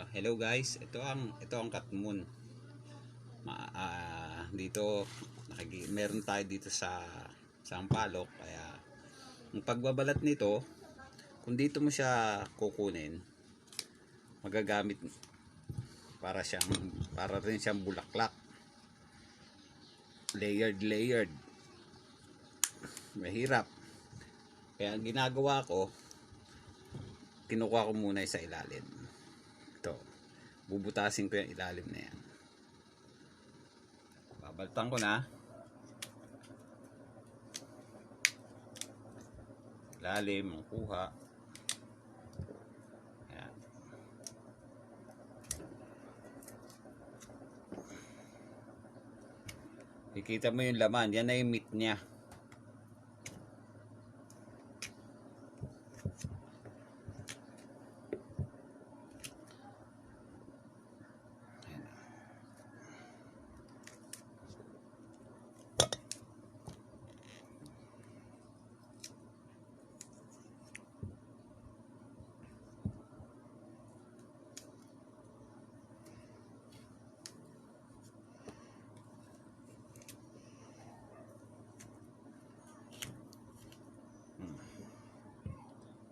Hello guys, ito ang katmon. Dito meron tayo dito sa Sampaloc, kaya ang pagbabalat nito, kung dito mo siya kukunin, magagamit para rin siyang bulaklak. Layered. Mahirap. Kaya ang ginagawa ko, kinukuha ko muna sa ilalim. Ito, bubutasin ko yung ilalim na yan. Babaltan ko na. Ilalim, ang kuha. Ayan. Kikita mo yung laman, yan na yung meat niya.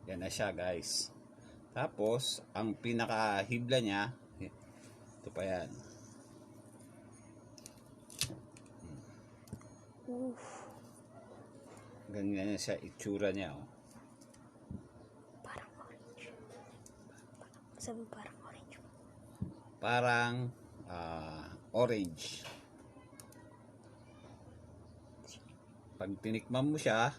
Yan na siya guys. Tapos ang pinakahibla niya, ito pa yan. Ganyan siya itsura niya, oh. Parang orange. Sabi parang orange. Parang orange. Pag tinikman mo siya,